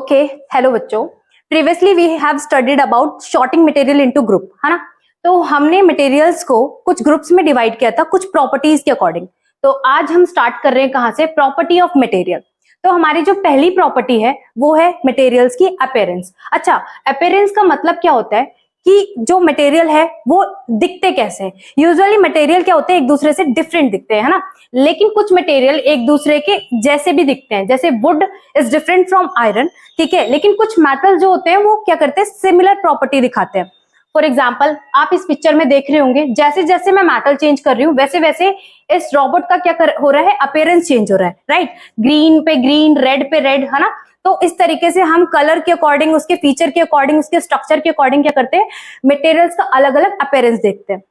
Okay, hello बच्चों। Previously we have studied about sorting material into group, है ना। तो हमने मटेरियल्स को कुछ ग्रुप्स में डिवाइड किया था कुछ प्रॉपर्टीज के अकॉर्डिंग। तो आज हम स्टार्ट कर रहे हैं कहां से, प्रॉपर्टी ऑफ मटेरियल। तो हमारी जो पहली प्रॉपर्टी है वो है मटेरियल्स की अपीयरेंस। अच्छा, अपीयरेंस का मतलब क्या होता है कि जो मटेरियल है वो दिखते कैसे हैं। यूजुअली मटेरियल क्या होते हैं, एक दूसरे से डिफरेंट दिखते हैं, है ना। लेकिन कुछ मटेरियल एक दूसरे के जैसे भी दिखते हैं, जैसे would is different from iron, ठीक है। लेकिन कुछ मेटल जो होते हैं वो क्या करते हैं, सिमिलर प्रॉपर्टी दिखाते हैं। फॉर एग्जाम्पल, आप इस पिक्चर में देख रहे होंगे, जैसे जैसे मैं मेटल चेंज कर रही हूँ वैसे वैसे इस रोबोट का क्या हो रहा है, अपीयरेंस चेंज हो रहा है, राइट। ग्रीन पे ग्रीन, रेड पे रेड, है ना। तो इस तरीके से हम कलर के अकॉर्डिंग, उसके फीचर के अकॉर्डिंग, उसके स्ट्रक्चर के अकॉर्डिंग क्या करते हैं, मटेरियल्स का अलग अलग अपीयरेंस देखते हैं।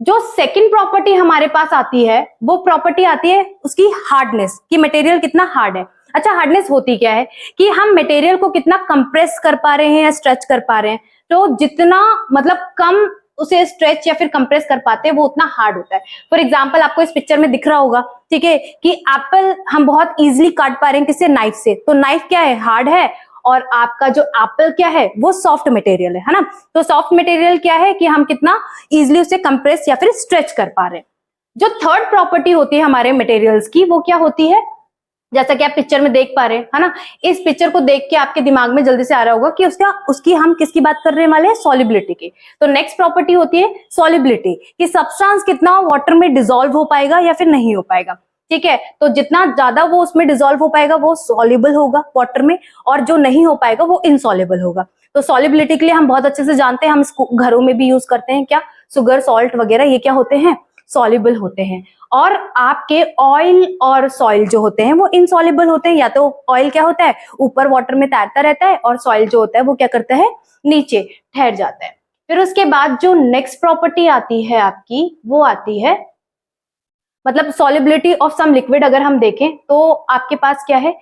जो सेकंड प्रॉपर्टी हमारे पास आती है वो प्रॉपर्टी आती है उसकी हार्डनेस, कि मटेरियल कितना हार्ड है। अच्छा, हार्डनेस होती क्या है कि हम मटेरियल को कितना कंप्रेस कर पा रहे हैं या स्ट्रेच कर पा रहे हैं। तो जितना मतलब कम उसे स्ट्रेच या फिर कंप्रेस कर पाते हैं वो उतना हार्ड होता है। फॉर एग्जाम्पल, आपको इस पिक्चर में दिख रहा होगा, ठीक है, कि एप्पल हम बहुत इजीली काट पा रहे हैं किससे, नाइफ से। तो नाइफ क्या है, हार्ड है, और आपका जो एप्पल क्या है वो सॉफ्ट मटेरियल है ना। तो सॉफ्ट मटेरियल क्या है कि हम कितना इजीली उसे कंप्रेस या फिर स्ट्रेच कर पा रहे हैं। जो थर्ड प्रॉपर्टी होती है हमारे मटेरियल्स की वो क्या होती है, जैसा कि आप पिक्चर में देख पा रहे हैं, है ना। इस पिक्चर को देख के आपके दिमाग में जल्दी से आ रहा होगा कि उसकी हम किसकी बात कर रहे वाले हैं, सॉलिबिलिटी की। तो नेक्स्ट प्रॉपर्टी होती है सॉलिबिलिटी, कि सब्सटेंस कितना वाटर में डिसॉल्व हो पाएगा या फिर नहीं हो पाएगा, ठीक है। तो जितना ज्यादा वो उसमें डिसॉल्व हो पाएगा वो सॉल्युबल होगा वाटर में, और जो नहीं हो पाएगा वो इनसॉल्युबल होगा। तो सॉलिबिलिटी के लिए हम बहुत अच्छे से जानते हैं, हम इसको घरों में भी यूज करते हैं, क्या, शुगर, सॉल्ट वगैरह, ये क्या होते हैं, सॉल्युबल होते हैं। और आपके ऑयल और सॉइल जो होते हैं वो इनसॉल्युबल होते हैं। या तो ऑयल क्या होता है, ऊपर वाटर में तैरता रहता है, और सॉइल जो होता है वो क्या करता है, नीचे ठहर जाता है। फिर उसके बाद जो नेक्स्ट प्रॉपर्टी आती है आपकी, वो आती है मतलब सॉलिबिलिटी ऑफ सम लिक्विड। अगर हम देखें तो आपके पास क्या है,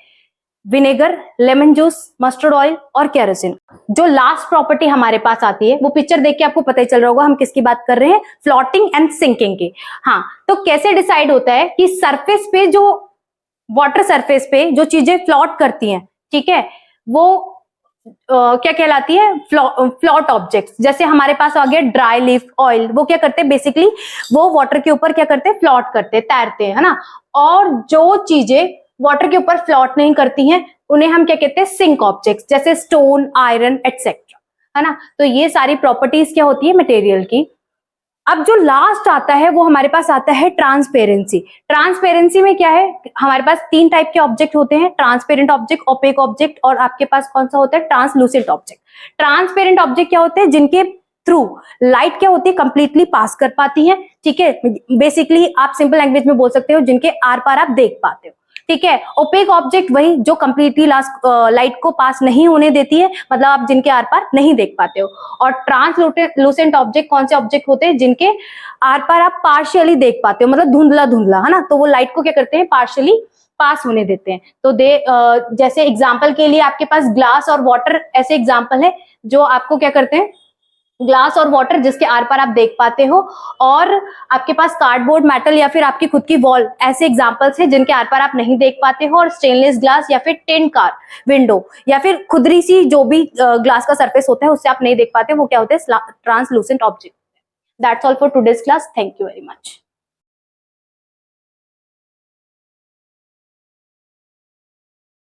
vinegar, lemon juice, mustard oil और केरोसिन। जो लास्ट प्रॉपर्टी हमारे पास आती है वो पिक्चर देख के आपको पता ही चल रहा होगा हम किसकी बात कर रहे हैं, फ्लोटिंग एंड सिंकिंग की। हाँ, तो कैसे डिसाइड होता है कि सरफेस पे जो वाटर सरफेस पे जो चीजें फ्लोट करती हैं, ठीक है, वो क्या कहलाती है, फ्लोट ऑब्जेक्ट्स। जैसे हमारे पास आ गया ड्राई लीफ ऑयल, वो क्या करते हैं, बेसिकली वो वाटर के ऊपर क्या करते हैं, फ्लोट करते हैं, तैरते हैं, है ना। और जो चीजें वाटर के ऊपर फ्लोट नहीं करती हैं उन्हें हम क्या कहते हैं, सिंक ऑब्जेक्ट्स, जैसे स्टोन, आयरन एटसेट्रा, है ना। तो ये सारी प्रॉपर्टीज क्या होती है मटेरियल की। अब जो लास्ट आता है वो हमारे पास आता है ट्रांसपेरेंसी। ट्रांसपेरेंसी में क्या है, हमारे पास तीन टाइप के ऑब्जेक्ट होते हैं, ट्रांसपेरेंट ऑब्जेक्ट, ओपेक ऑब्जेक्ट, और आपके पास कौन सा होता है, ट्रांसलूसेंट ऑब्जेक्ट। ट्रांसपेरेंट ऑब्जेक्ट क्या होते हैं, जिनके थ्रू लाइट क्या होती है, कंप्लीटली पास कर पाती है, ठीक है। बेसिकली आप सिंपल लैंग्वेज में बोल सकते हो जिनके आर पार आप देख पाते हो, ठीक है। ओपेक ऑब्जेक्ट वही जो कंप्लीटली लाइट को पास नहीं होने देती है, मतलब आप जिनके आर पार नहीं देख पाते हो। और ट्रांसलूसेंट ऑब्जेक्ट कौन से ऑब्जेक्ट होते हैं, जिनके आर पार आप पार्शियली देख पाते हो, मतलब धुंधला धुंधला, है ना। तो वो लाइट को क्या करते हैं, पार्शियली पास होने देते हैं। तो जैसे एग्जाम्पल के लिए आपके पास ग्लास और वाटर ऐसे एग्जाम्पल है जो आपको क्या करते हैं, ग्लास और वाटर जिसके आर पार आप देख पाते हो, और आपके पास कार्डबोर्ड, मेटल या फिर आपकी खुद की वॉल, ऐसे एग्जांपल्स हैं जिनके आर पार आप नहीं देख पाते हो। और स्टेनलेस ग्लास या फिर टिन कार विंडो या फिर खुदरी सी जो भी ग्लास का सरफेस होता है उससे आप नहीं देख पाते, वो क्या होते हैं, translucent object. That's all for today's class. Thank you very much.